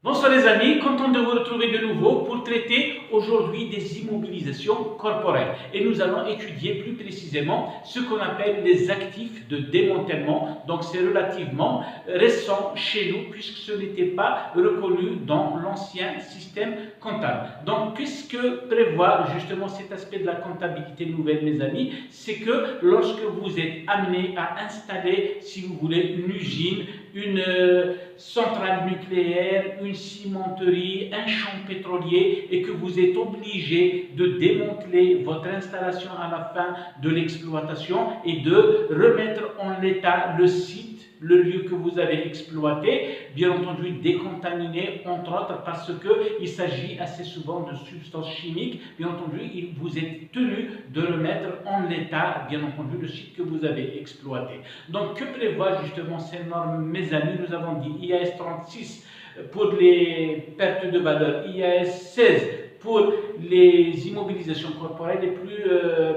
Bonsoir les amis, content de vous retrouver de nouveau pour traiter aujourd'hui des immobilisations corporelles. Et nous allons étudier plus précisément ce qu'on appelle les actifs de démantèlement. Donc c'est relativement récent chez nous puisque ce n'était pas reconnu dans l'ancien système comptable. Donc qu'est-ce que prévoit justement cet aspect de la comptabilité nouvelle mes amis? C'est que lorsque vous êtes amené à installer, si vous voulez, une usine, une centrale nucléaire, une cimenterie, un champ pétrolier et que vous êtes obligé de démanteler votre installation à la fin de l'exploitation et de remettre en état le site, le lieu que vous avez exploité, bien entendu décontaminé entre autres parce qu'il s'agit assez souvent de substances chimiques, bien entendu vous êtes tenu de remettre en état, bien entendu, le site que vous avez exploité. Donc que prévoit justement ces normes mes amis? Nous avons dit IAS 36 pour les pertes de valeur, IAS 16 pour les immobilisations corporelles et plus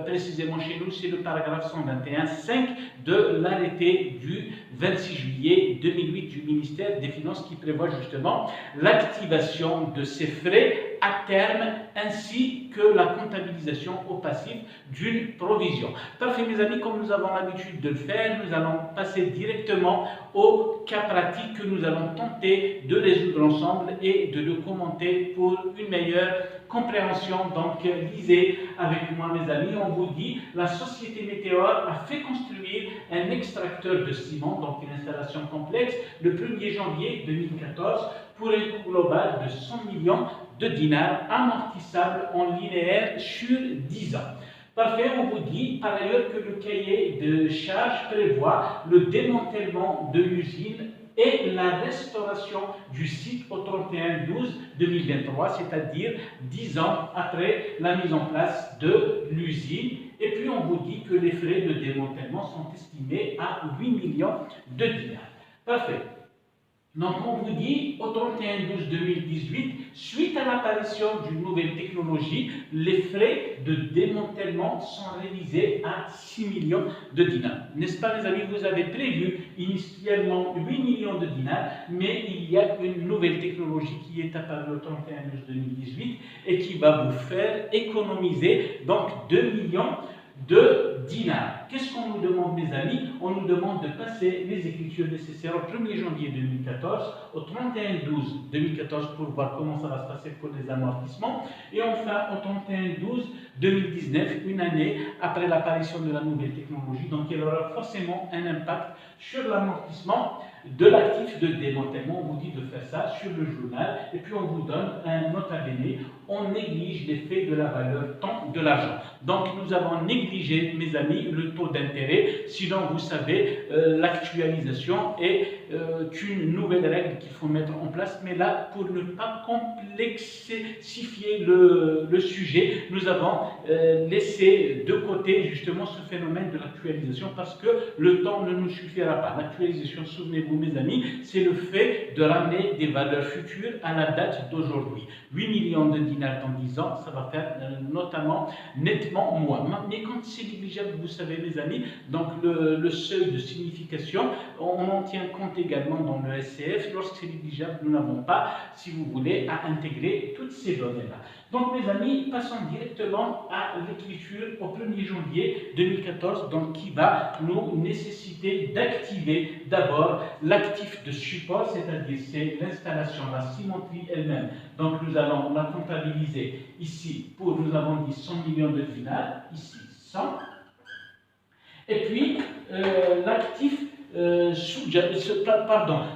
précisément chez nous, c'est le paragraphe 121.5 de l'arrêté du 26 juillet 2008 du ministère des Finances qui prévoit justement l'activation de ces frais à terme ainsi que la comptabilisation au passif d'une provision. Parfait mes amis, comme nous avons l'habitude de le faire, nous allons passer directement au cas pratique que nous allons tenter de résoudre ensemble et de le commenter pour une meilleure compréhension. Donc lisez avec moi mes amis, on vous dit la société Météor a fait construire un extracteur de ciment, donc une installation complexe, le 1er janvier 2014 pour un coût global de 100 millions de dinars amortissable en linéaire sur 10 ans. Parfait, on vous dit par ailleurs que le cahier de charges prévoit le démantèlement de l'usine et la restauration du site au 31/12/2023, c'est-à-dire 10 ans après la mise en place de l'usine. Et puis on vous dit que les frais de démantèlement sont estimés à 8 millions de dinars. Parfait. Donc on vous dit au 31/12/2018, suite à l'apparition d'une nouvelle technologie, les frais de démantèlement sont révisés à 6 millions de dinars. N'est-ce pas les amis? Vous avez prévu initialement 8 millions de dinars, mais il y a une nouvelle technologie qui est apparue au 31/12/2018 et qui va vous faire économiser donc 2 millions de dinars. Qu'est-ce qu'on nous demande mes amis? On nous demande de passer les écritures nécessaires au 1er janvier 2014, au 31/12/2014 pour voir comment ça va se passer pour les amortissements et enfin au 31/12/2019, une année après l'apparition de la nouvelle technologie. Donc il y aura forcément un impact sur l'amortissement de l'actif de démantèlement. On vous dit de faire ça sur le journal et puis on vous donne un nota bene. On néglige l'effet de la valeur temps de l'argent. Donc nous avons négligé mes amis le taux d'intérêt, sinon vous savez l'actualisation est une nouvelle règle qu'il faut mettre en place, mais là pour ne pas complexifier le sujet, nous avons laissé de côté justement ce phénomène de l'actualisation parce que le temps ne nous suffira pas. L'actualisation, souvenez-vous mes amis, c'est le fait de ramener des valeurs futures à la date d'aujourd'hui. 8 millions de dinars dans 10 ans, ça va faire notamment nettement moins. Mais quand c'est négligeable, vous savez mes amis, donc le seuil de signification, on en tient compte également dans le SCF. Lorsque c'est négligeable, nous n'avons pas, si vous voulez, à intégrer toutes ces données-là. Donc mes amis, passons directement à l'écriture au 1er janvier 2014, donc qui va nous nécessiter d'activer d'abord l'actif de support, c'est-à-dire c'est l'installation, la cimenterie elle-même. Donc nous allons la comptabiliser ici pour, nous avons dit 100 millions de dinars, ici 100. Et puis l'actif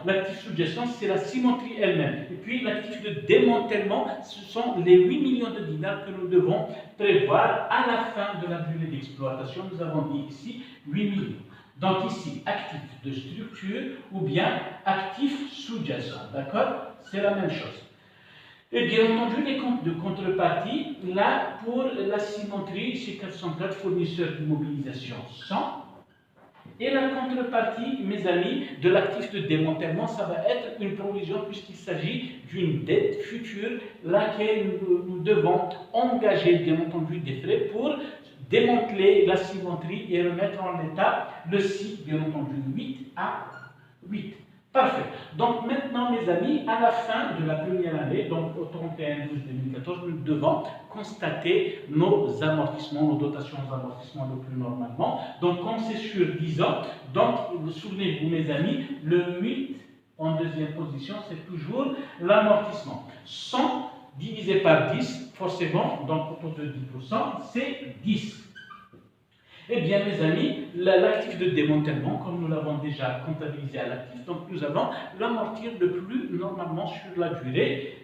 l'actif sous-jacent, c'est la cimenterie elle-même. Et puis l'actif de démantèlement, ce sont les 8 millions de dinars que nous devons prévoir à la fin de la durée d'exploitation. Nous avons dit ici 8 millions. Donc ici, actif de structure ou bien actif sous-jacent. D'accord? C'est la même chose. Et bien entendu, les comptes de contrepartie, là, pour la cimenterie, c'est 404 fournisseurs d'immobilisation 100. Et la contrepartie, mes amis, de l'actif de démantèlement, ça va être une provision puisqu'il s'agit d'une dette future, laquelle nous devons engager, bien entendu, des frais pour démanteler la cimenterie et remettre en état le site, bien entendu, 8 à 8. Parfait. Donc maintenant, maintenant, mes amis, à la fin de la première année, donc au 31/12/2014, nous devons constater nos amortissements, nos dotations aux amortissements le plus normalement. Donc, comme c'est sur 10 ans, donc, souvenez-vous, mes amis, le 8 en deuxième position, c'est toujours l'amortissement. 100 divisé par 10, forcément, donc autour de 10%, c'est 10. Eh bien, mes amis, l'actif de démantèlement, comme nous l'avons déjà comptabilisé à l'actif, donc nous allons l'amortir le plus normalement sur la durée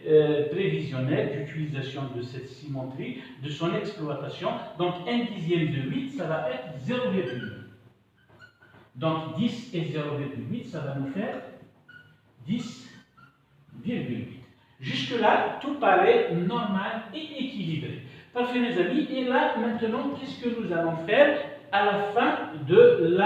prévisionnelle d'utilisation de cette cimenterie, de son exploitation. Donc, 1/10 de 8, ça va être 0,8. Donc, 10 et 0,8, ça va nous faire 10,8. Jusque-là, tout paraît normal et équilibré. Parfait, mes amis. Et là, maintenant, qu'est-ce que nous allons faire à la fin de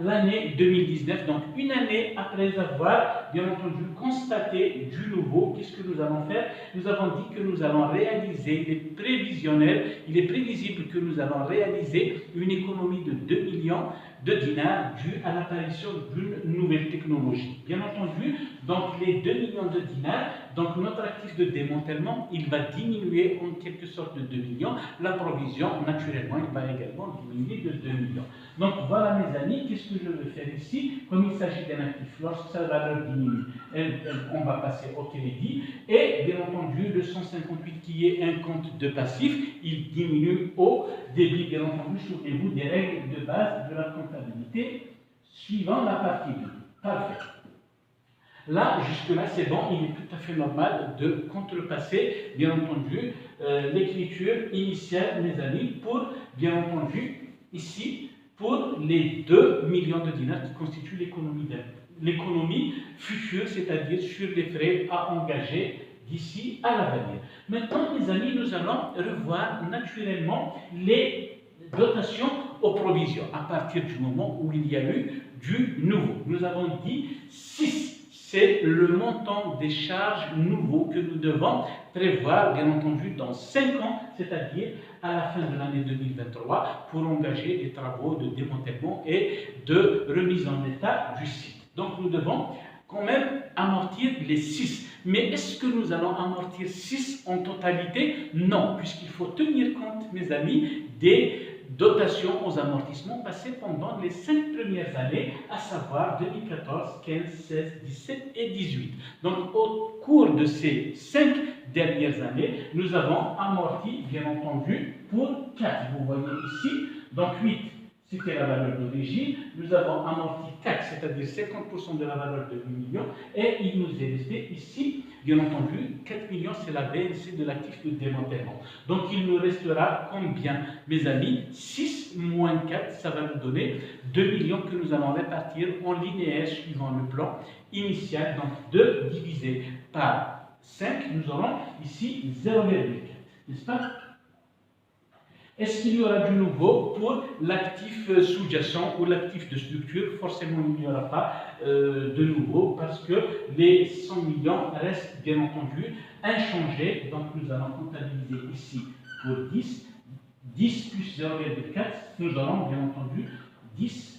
l'année 2019? Donc, une année après avoir, bien entendu, constaté du nouveau, qu'est-ce que nous allons faire? Nous avons dit que nous allons réaliser, il est prévisionnel, il est prévisible que nous allons réaliser une économie de 2 millions de dinars due à l'apparition d'une nouvelle technologie. Bien entendu, donc les 2 millions de dinars, donc notre actif de démantèlement, il va diminuer en quelque sorte de 2 millions. La provision, naturellement, il va également diminuer de 2 millions. Donc voilà mes amis, qu'est-ce que je veux faire ici? Comme il s'agit d'un actif, lorsque sa valeur diminue, on va passer au crédit. Et bien entendu, le 158 qui est un compte de passif, il diminue au débit. Bien entendu, souvenez-vous des règles de base de la comptabilité suivant la partie 2. Parfait. Là, jusque-là, c'est bon, il est tout à fait normal de contrepasser, bien entendu, l'écriture initiale, mes amis, pour, bien entendu, ici, pour les 2 millions de dinars qui constituent l'économie future, c'est-à-dire sur les frais à engager d'ici à l'avenir. Maintenant, mes amis, nous allons revoir naturellement les dotations aux provisions à partir du moment où il y a eu du nouveau. Nous avons dit 6. C'est le montant des charges nouveaux que nous devons prévoir, bien entendu, dans 5 ans, c'est-à-dire à la fin de l'année 2023, pour engager des travaux de démantèlement et de remise en état du site. Donc nous devons quand même amortir les 6. Mais est-ce que nous allons amortir 6 en totalité? Non, puisqu'il faut tenir compte, mes amis, des dotations aux amortissements passés pendant les 5 premières années, à savoir 2014, 15, 16, 17 et 18. Donc, au cours de ces 5 dernières années, nous avons amorti, bien entendu, pour 4. Vous voyez ici, donc 8, c'était la valeur d'origine. Nous avons amorti 4, c'est-à-dire 50% de la valeur de 8 millions. Et il nous est resté ici, bien entendu, 4 millions, c'est la BNC de l'actif de démantèlement. Donc, il nous restera combien, mes amis? 6 moins 4, ça va nous donner 2 millions que nous allons répartir en linéaire suivant le plan initial. Donc, 2 divisé par 5, nous aurons ici 0,4, n'est-ce pas? Est-ce qu'il y aura du nouveau pour l'actif sous-jacent ou l'actif de structure? Forcément, il n'y aura pas de nouveau parce que les 100 millions restent bien entendu inchangés. Donc, nous allons comptabiliser ici pour 10. 10 plus 0,4, nous aurons bien entendu 10,4.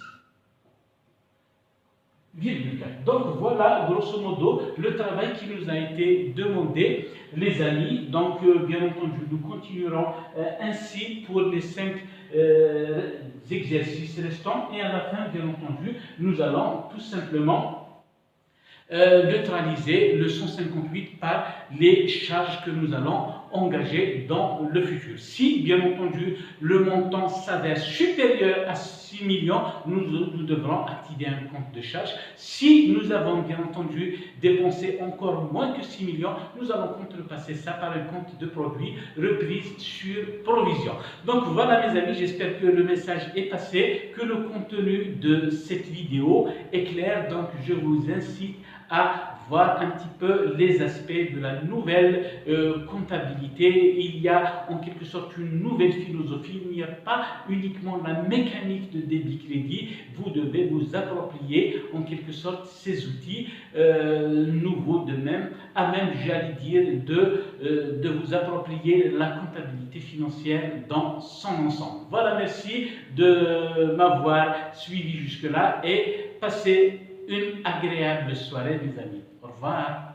Donc voilà, grosso modo, le travail qui nous a été demandé, les amis. Donc, bien entendu, nous continuerons ainsi pour les 5 exercices restants. Et à la fin, bien entendu, nous allons tout simplement neutraliser le 158 par les charges que nous allons engager dans le futur. Si, bien entendu, le montant s'avère supérieur à 6 millions, nous devrons activer un compte de charge. Si nous avons, bien entendu, dépensé encore moins que 6 millions, nous allons contrepasser ça par un compte de produit reprise sur provision. Donc voilà, mes amis, j'espère que le message est passé, que le contenu de cette vidéo est clair. Donc je vous incite à voir un petit peu les aspects de la nouvelle comptabilité. Il y a en quelque sorte une nouvelle philosophie. Il n'y a pas uniquement la mécanique de débit-crédit. Vous devez vous approprier en quelque sorte ces outils nouveaux de même, à même, j'allais dire, de vous approprier la comptabilité financière dans son ensemble. Voilà, merci de m'avoir suivi jusque-là et passez une agréable soirée, mes amis. Au revoir. revoir.